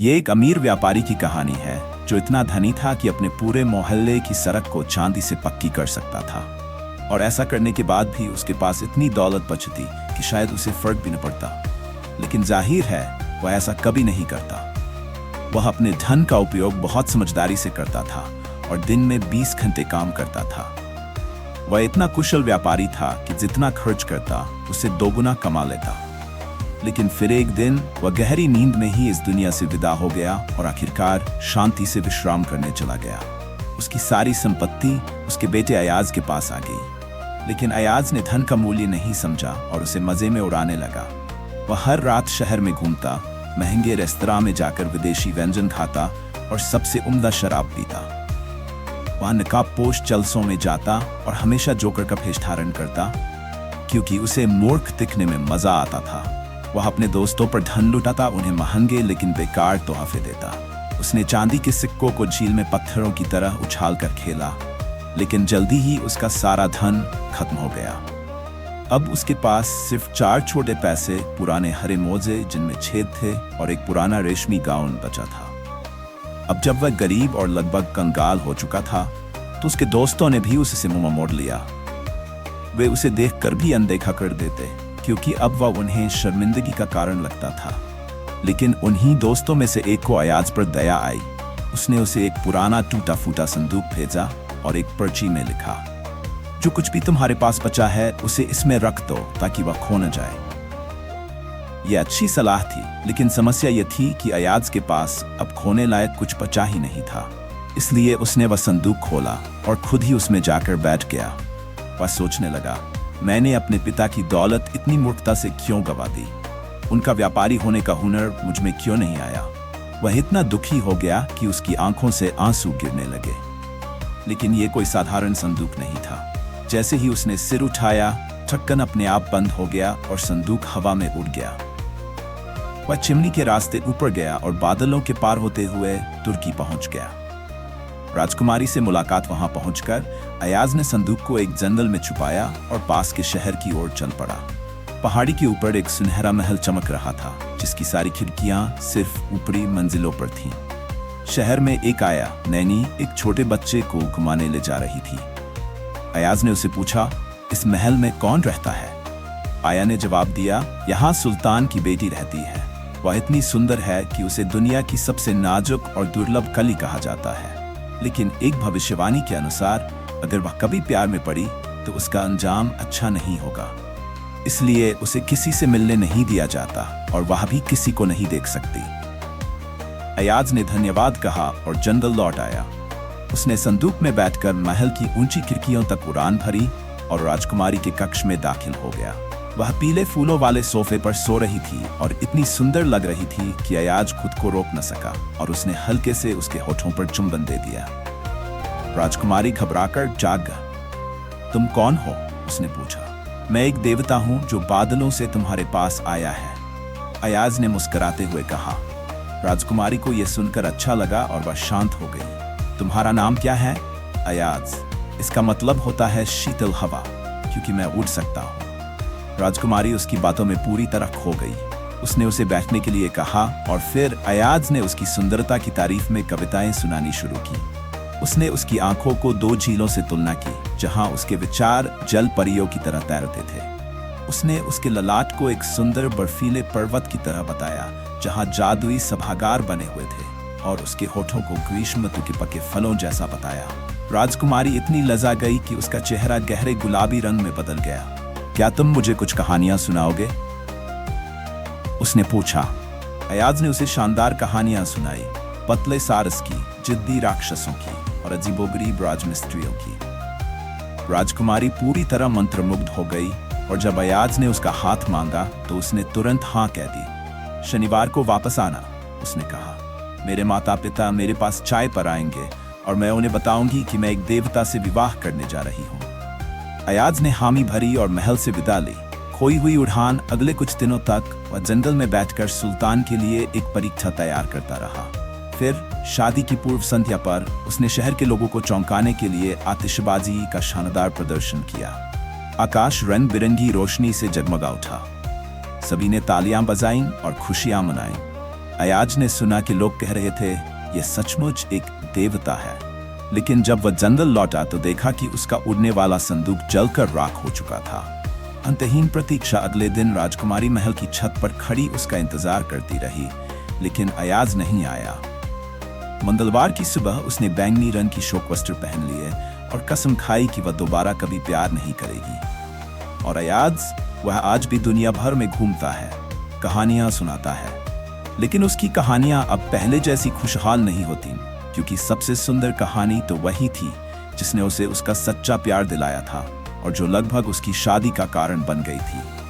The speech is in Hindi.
ये एक अमीर व्यापारी की कहानी है जो इतना धनी था कि अपने पूरे मोहल्ले की सड़क को चांदी से पक्की कर सकता था, और ऐसा करने के बाद भी उसके पास इतनी दौलत बचती कि शायद उसे फर्क भी न पड़ता। लेकिन जाहिर है वह ऐसा कभी नहीं करता। वह अपने धन का उपयोग बहुत समझदारी से करता था और दिन में 20 घंटे काम करता था। वह इतना कुशल व्यापारी था कि जितना खर्च करता उससे दोगुना कमा लेता। लेकिन फिर एक दिन वह गहरी नींद में ही इस दुनिया से विदा हो गया और आखिरकार शांति से विश्राम करने चला गया। उसकी सारी संपत्ति उसके बेटे अयाज के पास आ गई, लेकिन अयाज ने धन का मूल्य नहीं समझा और उसे मजे में उड़ाने लगा। वह हर रात शहर में घूमता, महंगे रेस्तरां में जाकर विदेशी व्यंजन खाता और सबसे उम्दा शराब पीता। वह नकाबपोश जलसों में जाता और हमेशा जोकर का भेष धारण करता, क्योंकि उसे मूर्ख दिखने में मजा आता था। वह अपने दोस्तों पर धन लुटाता, उन्हें महंगे लेकिन बेकार तोहफे देता। उसने चांदी के सिक्कों को झील में पत्थरों की तरह उछाल कर खेला, लेकिन जल्दी ही उसका सारा धन खत्म हो गया। अब उसके पास सिर्फ 4 छोटे पैसे, पुराने हरे मोजे जिनमें छेद थे और एक पुराना रेशमी गाउन बचा था। अब जब वह गरीब और लगभग कंगाल हो चुका था तो उसके दोस्तों ने भी उससे मुंह मोड़ लिया। वे उसे देखकर भी अनदेखा कर देते, क्योंकि अब वह उन्हें शर्मिंदगी का कारण लगता था। लेकिन उन्हीं दोस्तों में से एक को अयाज पर दया आई। उसने उसे एक पुराना टूटा फूटा संदूक भेजा और एक पर्ची में लिखा, जो कुछ भी तुम्हारे पास बचा है उसे इसमें रख दो ताकि वह खो न जाए। यह अच्छी सलाह थी, लेकिन समस्या यह थी कि अयाज के पास अब खोने लायक कुछ बचा ही नहीं था। इसलिए उसने वह संदूक खोला और खुद ही उसमें जाकर बैठ गया। वह सोचने लगा, मैंने अपने पिता की दौलत इतनी मूर्खता से क्यों गवा दी? उनका व्यापारी होने का हुनर मुझ में क्यों नहीं आया? वह इतना दुखी हो गया कि उसकी आंखों से आंसू गिरने लगे। लेकिन यह कोई साधारण संदूक नहीं था। जैसे ही उसने सिर उठाया, ढक्कन अपने आप बंद हो गया और संदूक हवा में उड़ गया। वह चिमनी के रास्ते ऊपर गया और बादलों के पार होते हुए तुर्की पहुंच गया। राजकुमारी से मुलाकात वहां पहुंचकर अयाज ने संदूक को एक जंगल में छुपाया और पास के शहर की ओर चल पड़ा। पहाड़ी के ऊपर एक सुनहरा महल चमक रहा था, जिसकी सारी खिड़कियां सिर्फ ऊपरी मंजिलों पर थीं। शहर में एक आया नैनी एक छोटे बच्चे को घुमाने ले जा रही थी। अयाज ने उसे पूछा, इस महल में कौन रहता है? आया ने जवाब दिया, यहाँ सुल्तान की बेटी रहती है। वह इतनी सुंदर है कि उसे दुनिया की सबसे नाजुक और दुर्लभ कली कहा जाता है। लेकिन एक भविष्यवाणी के अनुसार अगर वह कभी प्यार में पड़ी तो उसका अंजाम अच्छा नहीं होगा। इसलिए उसे किसी से मिलने नहीं दिया जाता और वह भी किसी को नहीं देख सकती। अयाज ने धन्यवाद कहा और जंगल लौट आया। उसने संदूक में बैठकर महल की ऊंची खिड़कियों तक उड़ान भरी और राजकुमारी के कक्ष में दाखिल हो गया। वह पीले फूलों वाले सोफे पर सो रही थी और इतनी सुंदर लग रही थी कि अयाज खुद को रोक न सका और उसने हल्के से उसके होठों पर चुंबन दे दिया। राजकुमारी घबराकर जाग गई। तुम कौन हो? उसने पूछा। मैं एक देवता हूं जो बादलों से तुम्हारे पास आया है, अयाज ने मुस्कुराते हुए कहा। राजकुमारी को यह सुनकर अच्छा लगा और वह शांत हो गई। तुम्हारा नाम क्या है? अयाज। इसका मतलब होता है शीतल हवा, क्योंकि मैं उड़ सकता हूँ। राजकुमारी उसकी बातों में पूरी तरह खो गई। उसने उसे बैठने के लिए कहा और फिर अयाज ने उसकी सुंदरता की तारीफ में कविताएं सुनानी शुरू की। उसने उसकी आंखों को 2 झीलों से तुलना की, जहां उसके विचार जल परियों की तरह तैरते थे। उसने उसके ललाट को एक सुंदर बर्फीले पर्वत की तरह बताया, जहां जादुई सभागार बने हुए थे, और उसके होठों को ग्रीष्म ऋतु के पके फलों जैसा बताया। राजकुमारी इतनी लजा गई कि उसका चेहरा गहरे गुलाबी रंग में बदल गया। क्या तुम मुझे कुछ कहानियां सुनाओगे? उसने पूछा। अयाज ने उसे शानदार कहानियां सुनाई, पतले सारस की, जिद्दी राक्षसों की और अजीबोगरीब राजमिस्त्रियों की। राजकुमारी पूरी तरह मंत्रमुग्ध हो गई और जब अयाज ने उसका हाथ मांगा तो उसने तुरंत हाँ कह दी। शनिवार को वापस आना, उसने कहा। मेरे माता पिता मेरे पास चाय पर आएंगे और मैं उन्हें बताऊंगी कि मैं एक देवता से विवाह करने जा रही हूँ। अयाज ने हामी भरी और महल से विदा ली। खोई हुई उड़ान अगले कुछ दिनों तक वह जंगल में बैठकर सुल्तान के लिए एक परीक्षा तैयार करता रहा। फिर शादी की पूर्व संध्या पर उसने शहर के लोगों को चौंकाने के लिए आतिशबाजी का शानदार प्रदर्शन किया। आकाश रंग बिरंगी रोशनी से जगमगा उठा। सभी ने तालियां बजाईं और खुशियां मनाईं। अयाज ने सुना कि लोग कह रहे थे ये सचमुच एक देवता है, लेकिन जब वह जंगल लौटा तो देखा कि उसका उड़ने वाला संदूक जलकर राख हो चुका था। अंतहीन प्रतीक्षा अगले दिन राजकुमारी महल की छत पर खड़ी उसका इंतजार करती रही, लेकिन अयाज नहीं आया। मंगलवार की सुबह उसने बैंगनी रंग की शोक वस्त्र पहन लिए और कसम खाई कि वह दोबारा कभी प्यार नहीं करेगी। और अयाज, वह आज भी दुनिया भर में घूमता है, कहानियां सुनाता है, लेकिन उसकी कहानियां अब पहले जैसी खुशहाल नहीं होती, क्योंकि सबसे सुंदर कहानी तो वही थी जिसने उसे उसका सच्चा प्यार दिलाया था और जो लगभग उसकी शादी का कारण बन गई थी।